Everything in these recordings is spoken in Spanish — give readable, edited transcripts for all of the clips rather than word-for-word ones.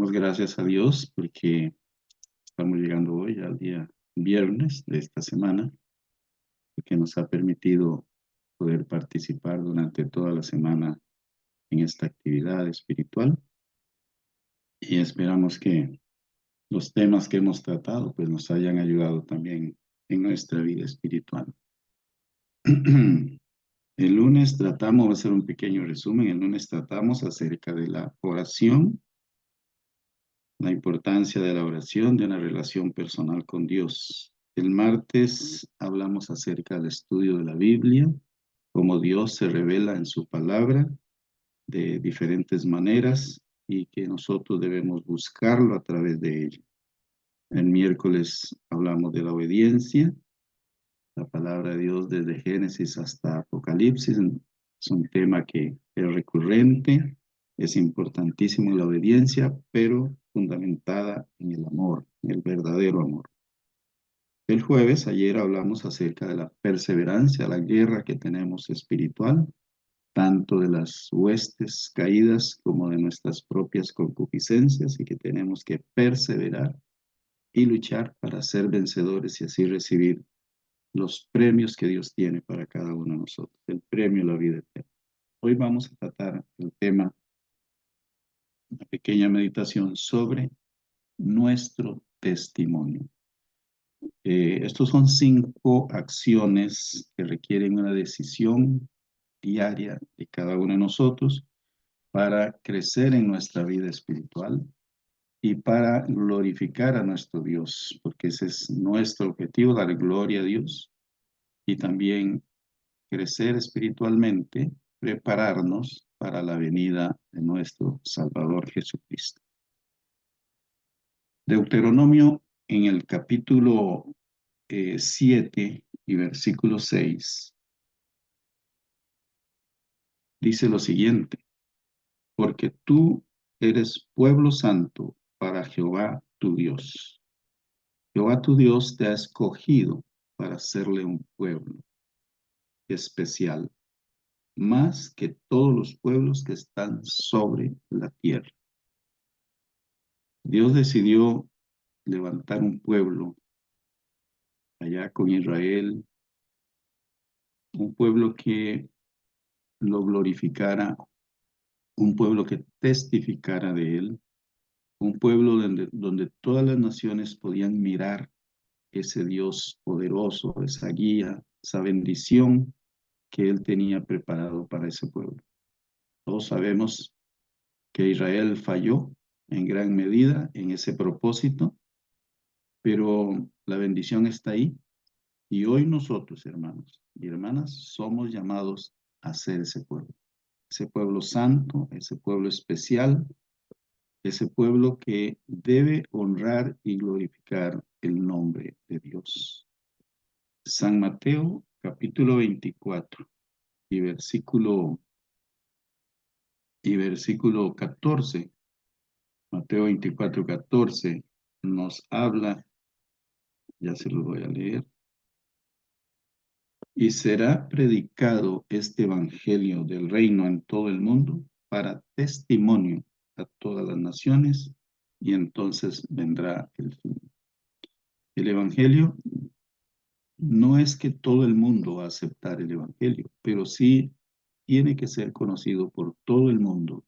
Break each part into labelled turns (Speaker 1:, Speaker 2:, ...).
Speaker 1: Damos gracias a Dios porque estamos llegando hoy al día viernes de esta semana y que nos ha permitido poder participar durante toda la semana en esta actividad espiritual y esperamos que los temas que hemos tratado pues nos hayan ayudado también en nuestra vida espiritual. El lunes tratamos, voy a hacer un pequeño resumen, el lunes tratamos acerca de la oración, la importancia de la oración, de una relación personal con Dios. El martes hablamos acerca del estudio de la Biblia, cómo Dios se revela en su palabra de diferentes maneras y que nosotros debemos buscarlo a través de ella. El miércoles hablamos de la obediencia, la palabra de Dios desde Génesis hasta Apocalipsis. Es un tema que es recurrente, es importantísimo la obediencia, pero fundamentada en el amor, en el verdadero amor. El jueves, ayer hablamos acerca de la perseverancia, la guerra que tenemos espiritual, tanto de las huestes caídas como de nuestras propias concupiscencias y que tenemos que perseverar y luchar para ser vencedores y así recibir los premios que Dios tiene para cada uno de nosotros, el premio a la vida eterna. Hoy vamos a tratar el tema, una pequeña meditación sobre nuestro testimonio. Estos son 5 acciones que requieren una decisión diaria de cada uno de nosotros para crecer en nuestra vida espiritual y para glorificar a nuestro Dios, porque ese es nuestro objetivo, dar gloria a Dios y también crecer espiritualmente, prepararnos para la venida de nuestro Salvador Jesucristo. Deuteronomio en el capítulo 7 y versículo 6 dice lo siguiente: porque tú eres pueblo santo para Jehová tu Dios. Jehová tu Dios te ha escogido para hacerle un pueblo especial, más que todos los pueblos que están sobre la tierra. Dios decidió levantar un pueblo allá con Israel, un pueblo que lo glorificara, un pueblo que testificara de él, un pueblo donde todas las naciones podían mirar ese Dios poderoso, esa guía, esa bendición que él tenía preparado para ese pueblo. Todos sabemos que Israel falló en gran medida en ese propósito, pero la bendición está ahí. Y hoy nosotros, hermanos y hermanas, somos llamados a ser ese pueblo santo, ese pueblo especial, ese pueblo que debe honrar y glorificar el nombre de Dios. San Mateo, capítulo 24 y versículo 14. Mateo 24, 14 nos habla, ya se lo voy a leer. Y será predicado este evangelio del reino en todo el mundo para testimonio a todas las naciones, y entonces vendrá el fin. El evangelio no es que todo el mundo va a aceptar el evangelio, pero sí tiene que ser conocido por todo el mundo,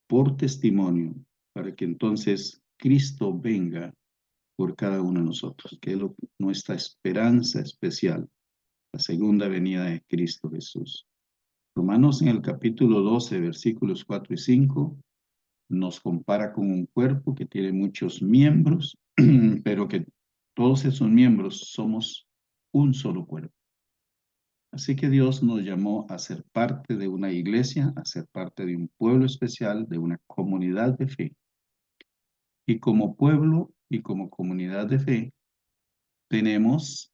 Speaker 1: por testimonio, para que entonces Cristo venga por cada uno de nosotros, que es nuestra esperanza especial, la segunda venida de Cristo Jesús. Romanos en el capítulo 12, versículos 4 y 5, nos compara con un cuerpo que tiene muchos miembros, pero que todos esos miembros somos un solo cuerpo. Así que Dios nos llamó a ser parte de una iglesia, a ser parte de un pueblo especial, de una comunidad de fe. Y como pueblo y como comunidad de fe, tenemos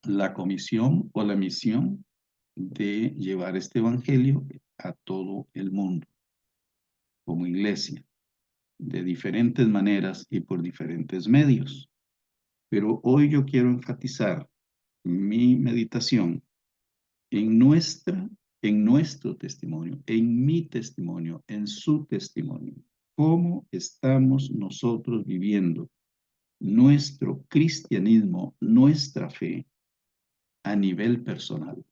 Speaker 1: la comisión o la misión de llevar este evangelio a todo el mundo, como iglesia, de diferentes maneras y por diferentes medios. Pero hoy yo quiero enfatizar mi meditación en nuestra en nuestro testimonio, en mi testimonio, en su testimonio. ¿Cómo estamos nosotros viviendo nuestro cristianismo, nuestra fe a nivel personal?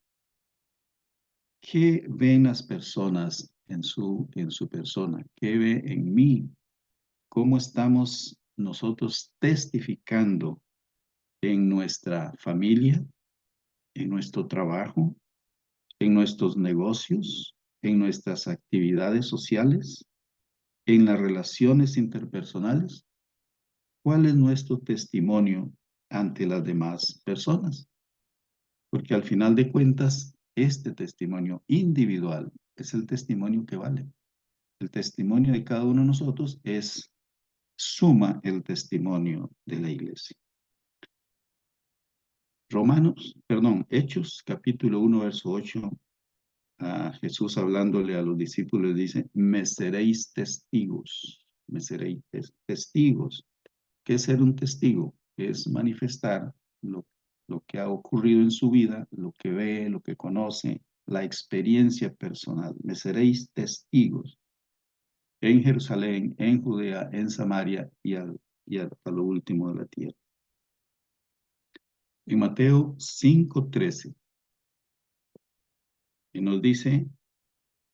Speaker 1: ¿Qué ven las personas en su persona? ¿Qué ve en mí? ¿Cómo estamos nosotros testificando en nuestra familia, en nuestro trabajo, en nuestros negocios, en nuestras actividades sociales, en las relaciones interpersonales? ¿Cuál es nuestro testimonio ante las demás personas? Porque al final de cuentas, este testimonio individual es el testimonio que vale. El testimonio de cada uno de nosotros es suma el testimonio de la iglesia. Hechos, capítulo 1, verso 8, a Jesús hablándole a los discípulos dice, me seréis testigos, me seréis testigos. ¿Qué es ser un testigo? Es manifestar lo que ha ocurrido en su vida, lo que ve, lo que conoce, la experiencia personal. Me seréis testigos en Jerusalén, en Judea, en Samaria y hasta lo último de la tierra. En Mateo 5:13, y nos dice,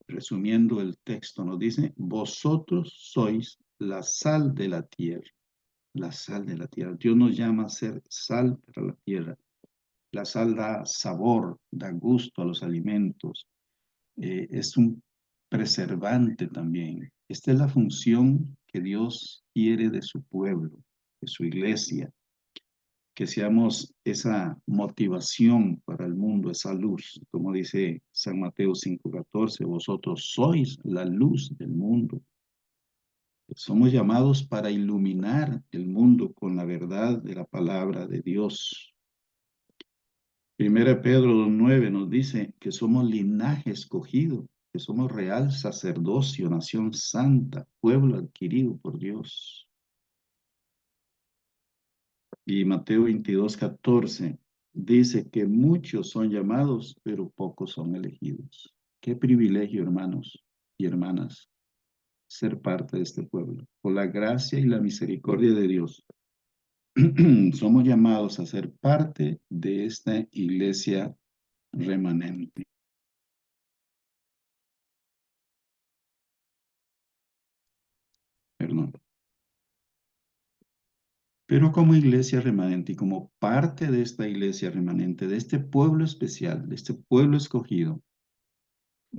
Speaker 1: resumiendo el texto, nos dice, vosotros sois la sal de la tierra, la sal de la tierra. Dios nos llama a ser sal para la tierra. La sal da sabor, da gusto a los alimentos, es un preservante también. Esta es la función que Dios quiere de su pueblo, de su iglesia, que seamos esa motivación para el mundo, esa luz, como dice San Mateo 5:14, vosotros sois la luz del mundo. Somos llamados para iluminar el mundo con la verdad de la palabra de Dios. Primera Pedro 2:9 nos dice que somos linaje escogido, que somos real sacerdocio, nación santa, pueblo adquirido por Dios. Y Mateo 22:14 dice que muchos son llamados, pero pocos son elegidos. Qué privilegio, hermanos y hermanas, ser parte de este pueblo. Por la gracia y la misericordia de Dios, somos llamados a ser parte de esta iglesia remanente. Perdón. Pero como iglesia remanente y como parte de esta iglesia remanente, de este pueblo especial, de este pueblo escogido,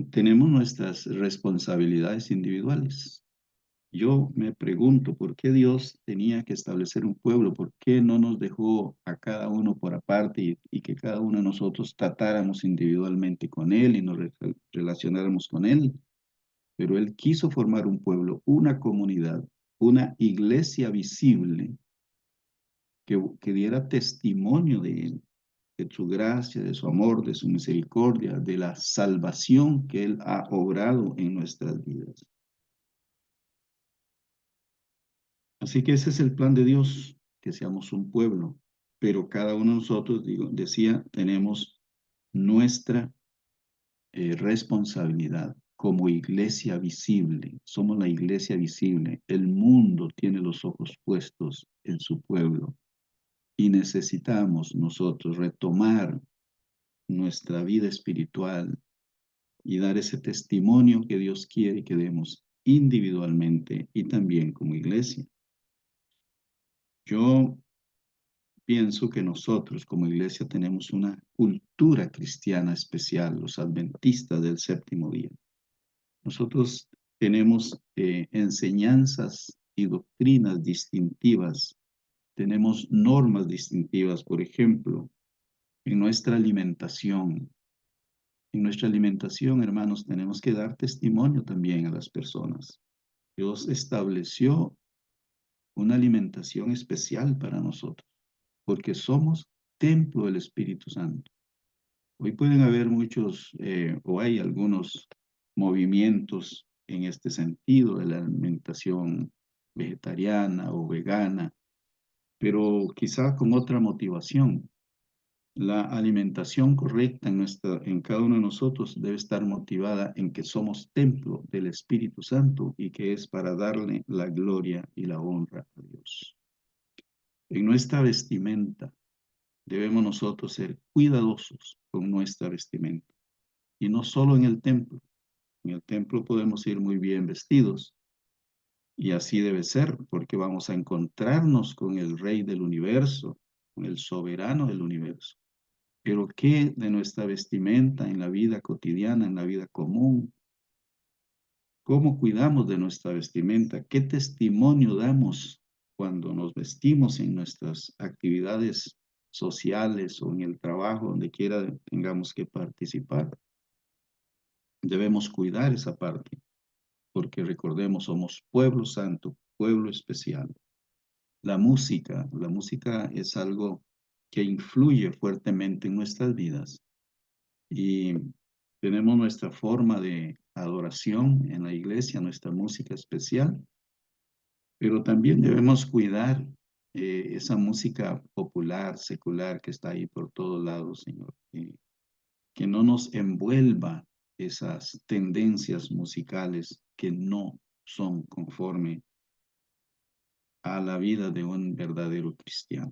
Speaker 1: tenemos nuestras responsabilidades individuales. Yo me pregunto, ¿por qué Dios tenía que establecer un pueblo? ¿Por qué no nos dejó a cada uno por aparte y que cada uno de nosotros tratáramos individualmente con Él y nos relacionáramos con Él? Pero Él quiso formar un pueblo, una comunidad, una iglesia visible que diera testimonio de Él, de su gracia, de su amor, de su misericordia, de la salvación que Él ha obrado en nuestras vidas. Así que ese es el plan de Dios, que seamos un pueblo, pero cada uno de nosotros, decía, tenemos nuestra responsabilidad como iglesia visible. Somos la iglesia visible. El mundo tiene los ojos puestos en su pueblo y necesitamos nosotros retomar nuestra vida espiritual y dar ese testimonio que Dios quiere que demos individualmente y también como iglesia. Yo pienso que nosotros como iglesia tenemos una cultura cristiana especial, los adventistas del séptimo día. Nosotros tenemos enseñanzas y doctrinas distintivas, tenemos normas distintivas, por ejemplo, en nuestra alimentación. En nuestra alimentación, hermanos, tenemos que dar testimonio también a las personas. Dios estableció una alimentación especial para nosotros, porque somos templo del Espíritu Santo. Hoy pueden haber muchos, o hay algunos movimientos en este sentido de la alimentación vegetariana o vegana, pero quizá con otra motivación. La alimentación correcta en cada uno de nosotros debe estar motivada en que somos templo del Espíritu Santo y que es para darle la gloria y la honra a Dios. En nuestra vestimenta debemos nosotros ser cuidadosos con nuestra vestimenta. Y no solo en el templo. En el templo podemos ir muy bien vestidos. Y así debe ser, porque vamos a encontrarnos con el Rey del universo, con el soberano del universo. Pero ¿qué de nuestra vestimenta en la vida cotidiana, en la vida común? ¿Cómo cuidamos de nuestra vestimenta? ¿Qué testimonio damos cuando nos vestimos en nuestras actividades sociales o en el trabajo, donde quiera tengamos que participar? Debemos cuidar esa parte, porque recordemos, somos pueblo santo, pueblo especial. La música es algo que influye fuertemente en nuestras vidas y tenemos nuestra forma de adoración en la iglesia, nuestra música especial, pero también debemos cuidar esa música popular, secular que está ahí por todos lados, Señor, que no nos envuelva esas tendencias musicales que no son conforme a la vida de un verdadero cristiano.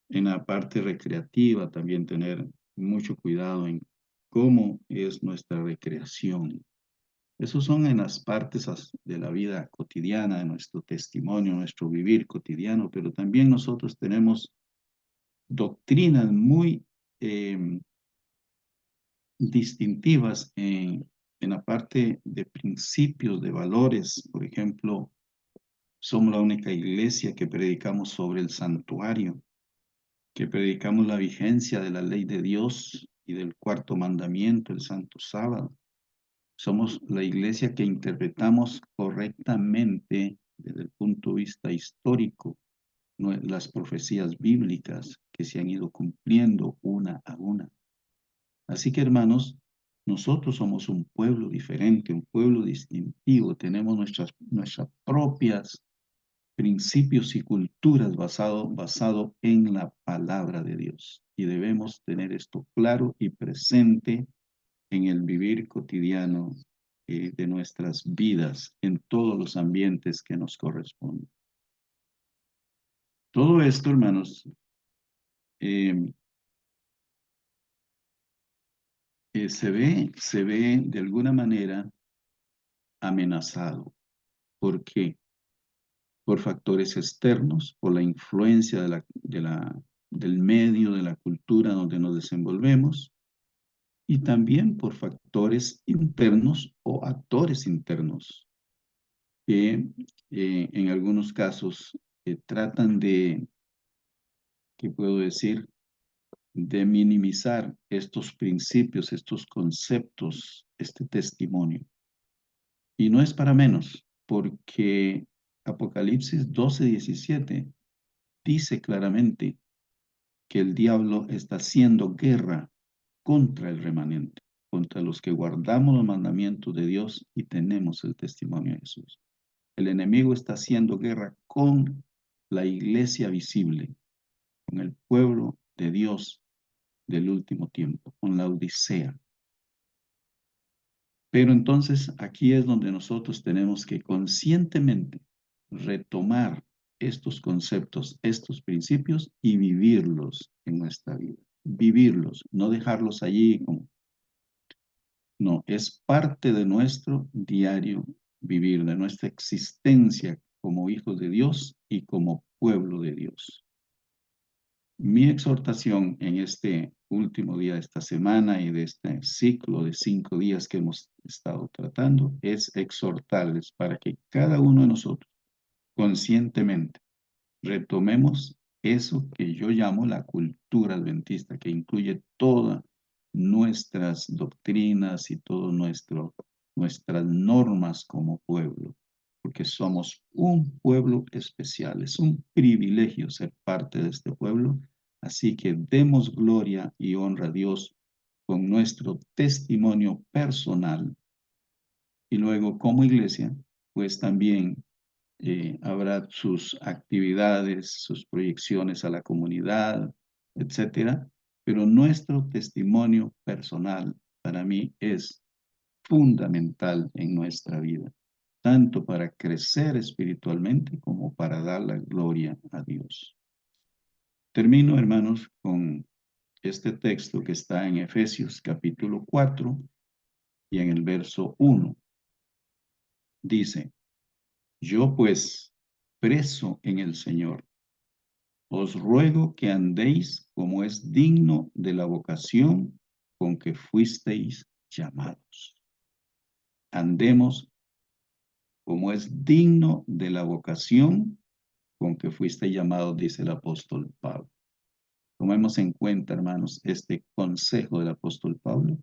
Speaker 1: En la parte recreativa también tener mucho cuidado en cómo es nuestra recreación. Esos son en las partes de la vida cotidiana, de nuestro testimonio, nuestro vivir cotidiano, pero también nosotros tenemos doctrinas muy distintivas en la parte de principios, de valores. Por ejemplo, somos la única iglesia que predicamos sobre el santuario, que predicamos la vigencia de la ley de Dios y del cuarto mandamiento, el santo sábado. Somos la iglesia que interpretamos correctamente desde el punto de vista histórico las profecías bíblicas que se han ido cumpliendo una a una. Así que, hermanos, nosotros somos un pueblo diferente, un pueblo distintivo, tenemos nuestras propias principios y culturas basado en la palabra de Dios. Y debemos tener esto claro y presente en el vivir cotidiano de nuestras vidas, en todos los ambientes que nos corresponden. Todo esto, hermanos, eh, se ve de alguna manera amenazado. ¿Por qué? Por factores externos, por la influencia del medio, de la cultura donde nos desenvolvemos, y también por factores internos o actores internos que en algunos casos tratan de, ¿qué puedo decir?, de minimizar estos principios, estos conceptos, este testimonio. Y no es para menos, porque Apocalipsis 12:17 dice claramente que el diablo está haciendo guerra contra el remanente, contra los que guardamos los mandamientos de Dios y tenemos el testimonio de Jesús. El enemigo está haciendo guerra con la iglesia visible, con el pueblo de Dios del último tiempo, con la Odisea. Pero entonces aquí es donde nosotros tenemos que conscientemente retomar estos conceptos, estos principios y vivirlos en nuestra vida. Vivirlos, no dejarlos allí como... No, es parte de nuestro diario vivir, de nuestra existencia como hijos de Dios y como pueblo de Dios. Mi exhortación en este último día de esta semana y de este ciclo de 5 días que hemos estado tratando es exhortarles para que cada uno de nosotros conscientemente retomemos eso que yo llamo la cultura adventista, que incluye todas nuestras doctrinas y todas nuestras normas como pueblo, porque somos un pueblo especial, es un privilegio ser parte de este pueblo, así que demos gloria y honra a Dios con nuestro testimonio personal y luego como iglesia, pues también habrá sus actividades, sus proyecciones a la comunidad, etcétera. Pero nuestro testimonio personal para mí es fundamental en nuestra vida, tanto para crecer espiritualmente como para dar la gloria a Dios. Termino, hermanos, con este texto que está en Efesios capítulo 4 y en el verso 1. Dice, yo pues, preso en el Señor, os ruego que andéis como es digno de la vocación con que fuisteis llamados. Andemos como es digno de la vocación con que fuiste llamado, dice el apóstol Pablo. Tomemos en cuenta, hermanos, este consejo del apóstol Pablo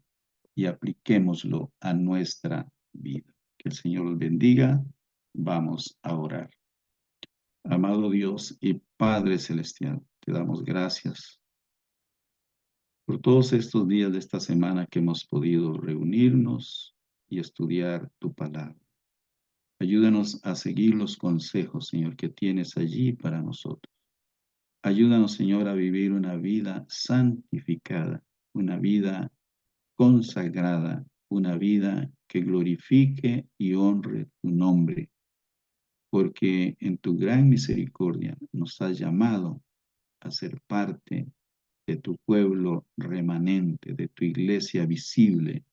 Speaker 1: y apliquémoslo a nuestra vida. Que el Señor los bendiga. Vamos a orar. Amado Dios y Padre Celestial, te damos gracias por todos estos días de esta semana que hemos podido reunirnos y estudiar tu palabra. Ayúdanos a seguir los consejos, Señor, que tienes allí para nosotros. Ayúdanos, Señor, a vivir una vida santificada, una vida consagrada, una vida que glorifique y honre tu nombre, porque en tu gran misericordia nos has llamado a ser parte de tu pueblo remanente, de tu iglesia visible,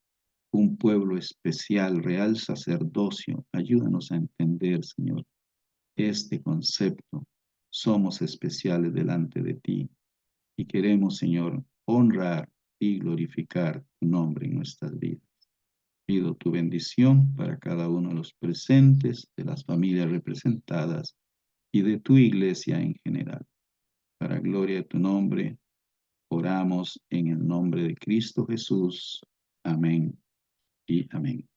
Speaker 1: un pueblo especial, real sacerdocio. Ayúdanos a entender, Señor, este concepto. Somos especiales delante de ti y queremos, Señor, honrar y glorificar tu nombre en nuestras vidas. Pido tu bendición para cada uno de los presentes, de las familias representadas y de tu iglesia en general. Para gloria de tu nombre, oramos en el nombre de Cristo Jesús. Amén y amén.